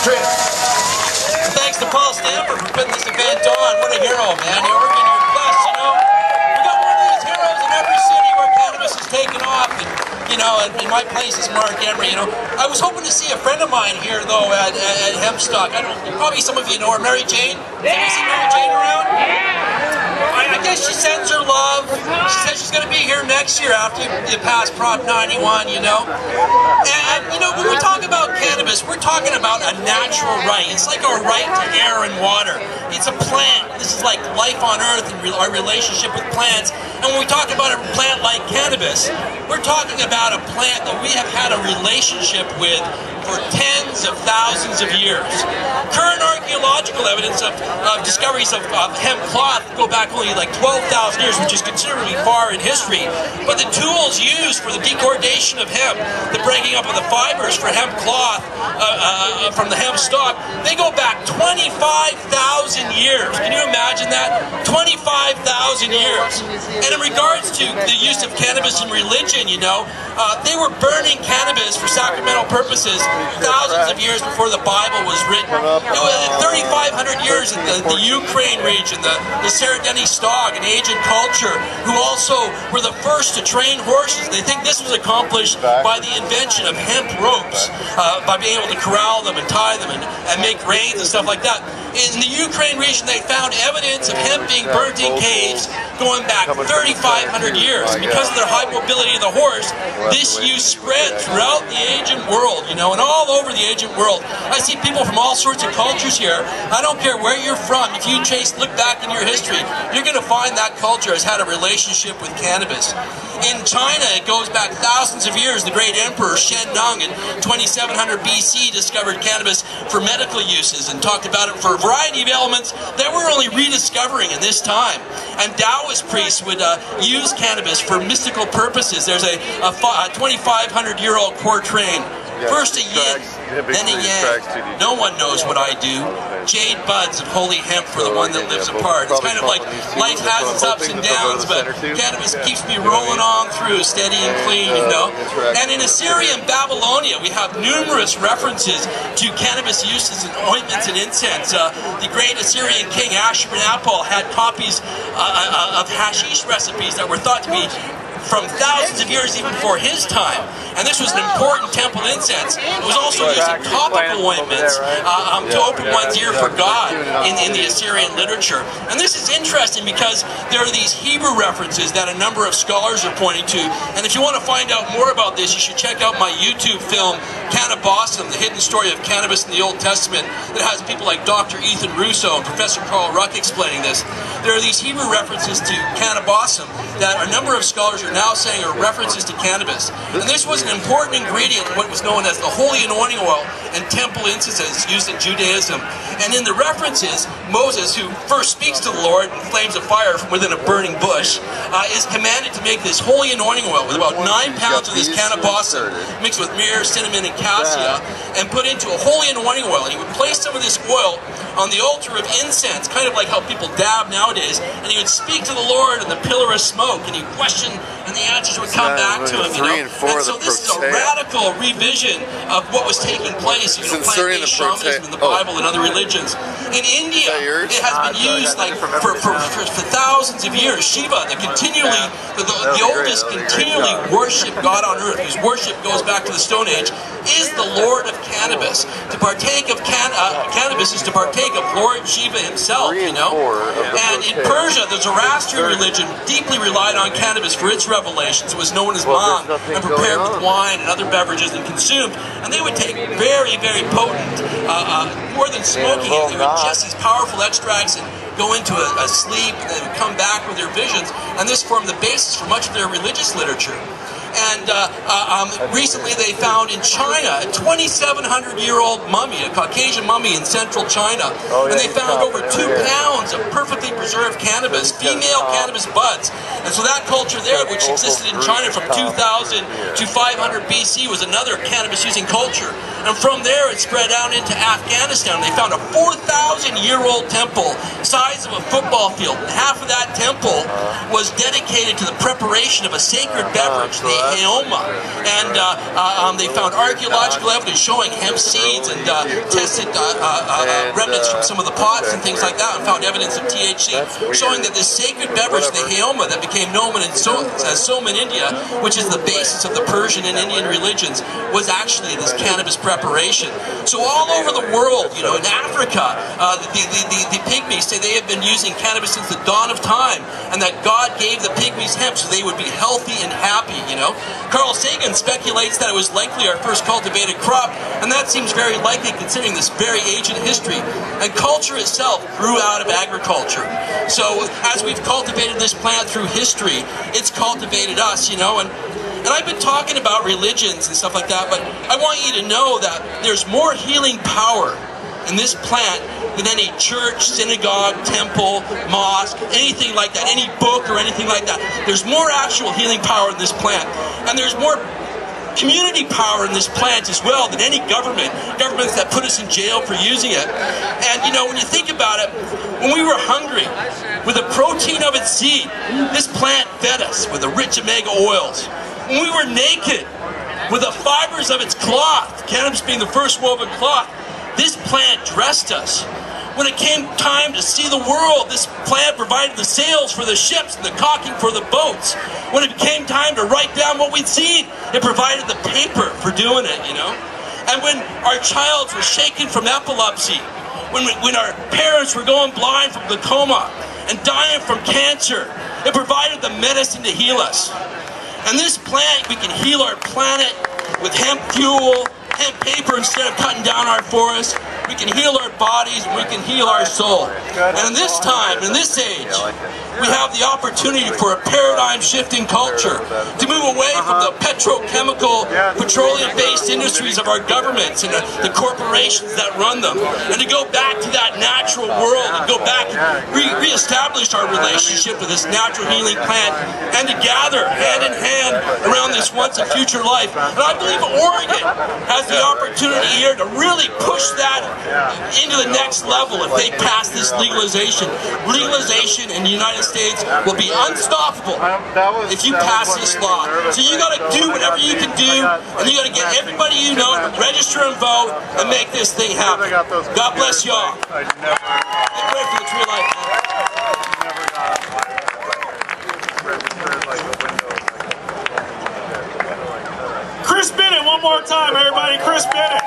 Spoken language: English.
Chris. Thanks to Paul Stanford for putting this event on. What a hero, man. The Oregon, you're blessed, you know. We got one of these heroes in every city where cannabis is taken off. And, you know, in my place is Mark Emery, you know. I was hoping to see a friend of mine here, though, at Hempstalk. I don't know, probably some of you know her, Mary Jane. Have you seen Mary Jane around? I guess she sends her love. She says she's going to be here next year after you pass Prop 91, you know. And, you know, when we talk about cannabis, we're talking about a natural right. It's like our right to air and water. It's a plant. This is like life on Earth and our relationship with plants. And when we talk about a plant like cannabis, we're talking about a plant that we have had a relationship with for tens of thousands of years. Current archaeological evidence of discoveries of hemp cloth go back only like 12,000 years, which is considerably far in history. But the tools used for the degradation of hemp, the breaking up of the fibers for hemp cloth from the hemp stalk, they go back 25,000 years. Can you imagine that? 25,000 years. And in regards to the use of cannabis in religion, you know, they were burning cannabis for sacramental purposes thousands of years before the Bible was written. It was 3,500 years in the Ukraine region, the Seredeni Stog, an ancient culture, who also were the first to train horses. They think this was accomplished by the invention of hemp ropes, by being able to corral them and tie them and make reins and stuff like that. In the Ukraine region, they found evidence of hemp being burnt in caves going back 3,500 years. Because of their high mobility of the horse, this use spread throughout the ancient world, you know, and all over the ancient world. I see people from all sorts of cultures here. I don't care where you're from. If you look back in your history, you're going to find that culture has had a relationship with cannabis. In China, it goes back thousands of years. The great emperor Shen Nung in 2700 BC discovered cannabis for medical uses and talked about it for a variety of elements that we're only rediscovering in this time. And Taoist priests would use cannabis for mystical purposes. There's a 2,500-year-old quatrain. First a yin, then a yang. No one knows what I do. Jade buds of holy hemp for the one that lives apart. It's kind of like life has its ups and downs, but cannabis keeps me rolling on through, steady and clean, you know. And in Assyria and Babylonia, we have numerous references to cannabis uses in ointments and incense. The great Assyrian king Ashurnapal had copies of hashish recipes that were thought to be from thousands of years even before his time. And this was an important temple incense. It was also used in topical ointments to open one's ear for God in the Assyrian literature. And this is interesting because there are these Hebrew references that a number of scholars are pointing to. And if you want to find out more about this, you should check out my YouTube film, Cannabosum, the hidden story of cannabis in the Old Testament, that has people like Dr. Ethan Russo and Professor Carl Ruck explaining this. There are these Hebrew references to Cannabosum that a number of scholars are now saying are references to cannabis. And this was an important ingredient in what was known as the holy anointing oil and temple incenses used in Judaism. And in the references, Moses, who first speaks to the Lord in flames of fire from within a burning bush, is commanded to make this holy anointing oil with about 9 pounds of this cannabosum mixed with myrrh, cinnamon, and cassia, and put into a holy anointing oil. And he would place some of this oil on the altar of incense, kind of like how people dab nowadays, and he would speak to the Lord in the pillar of smoke, and he'd question, and the answers would come back to him, you know. And so this is a radical revision of what was taking place, you know, plant-based shamanism in the Bible and other religions. In India, it has been used like for thousands of years. Shiva, the oldest continually worshipped God on earth, whose worship goes back to the Stone Age, is the Lord of cannabis. To partake of cannabis is to partake of Lord Shiva himself, you know. And in Persia, the Zoroastrian religion deeply relied on cannabis for its revelations. It was known as bhang and prepared with wine and other beverages and consumed. And they would take very, very potent, more than smoking it, they would ingest these powerful extracts and go into a sleep, and they would come back with their visions. And this formed the basis for much of their religious literature. And recently they found in China a 2,700-year-old mummy, a Caucasian mummy in central China. And they found over 2 pounds of perfectly preserved cannabis, female cannabis buds. And so that culture there, which existed in China from 2000 to 500 BC, was another cannabis-using culture. And from there, it spread out into Afghanistan. They found a 4,000-year-old temple, size of a football field. And half of that temple was dedicated to the preparation of a sacred beverage, the heoma. And they found archaeological evidence showing hemp seeds and tested remnants from some of the pots and things like that, and found evidence of THC, showing that this sacred beverage, the heoma, that became known as Soma in India, which is the basis of the Persian and Indian religions, was actually this cannabis preparation. So all over the world, you know, in Africa, the pygmies say they have been using cannabis since the dawn of time, and that God gave the pygmies hemp so they would be healthy and happy, you know. Carl Sagan speculates that it was likely our first cultivated crop, and that seems very likely considering this very ancient history. And culture itself grew out of agriculture. So as we've cultivated this plant through history, it's cultivated us, you know. And I've been talking about religions and stuff like that, but I want you to know that there's more healing power in this plant than any church, synagogue, temple, mosque, anything like that, any book or anything like that. There's more actual healing power in this plant. And there's more community power in this plant as well than any governments that put us in jail for using it. And you know, when you think about it, when we were hungry, with the protein of its seed, this plant fed us with the rich omega oils. When we were naked, with the fibers of its cloth, cannabis being the first woven cloth, this plant dressed us. When it came time to see the world, this plant provided the sails for the ships and the caulking for the boats. When it came time to write down what we'd seen, it provided the paper for doing it, you know. And when our child was shaken from epilepsy, when our parents were going blind from glaucoma and dying from cancer, it provided the medicine to heal us. And this plant, we can heal our planet with hemp fuel, hemp paper instead of cutting down our forests. We can heal our bodies, and we can heal our soul. And in this time, in this age, we have the opportunity for a paradigm-shifting culture to move away from the petrochemical, petroleum-based industries of our governments and the corporations that run them, and to go back to that natural world and go back and reestablish our relationship with this natural healing plant, and to gather hand in hand around this once and future life. And I believe Oregon has the opportunity here to really push that into the next level if they pass this legalization. Legalization in the United States will be unstoppable if you pass this law. So you got to do whatever you can do, and you got to get everybody you know to register and vote and make this thing happen. God bless y'all. And pray for the tree life. Chris Bennett, one more time, everybody. Chris Bennett.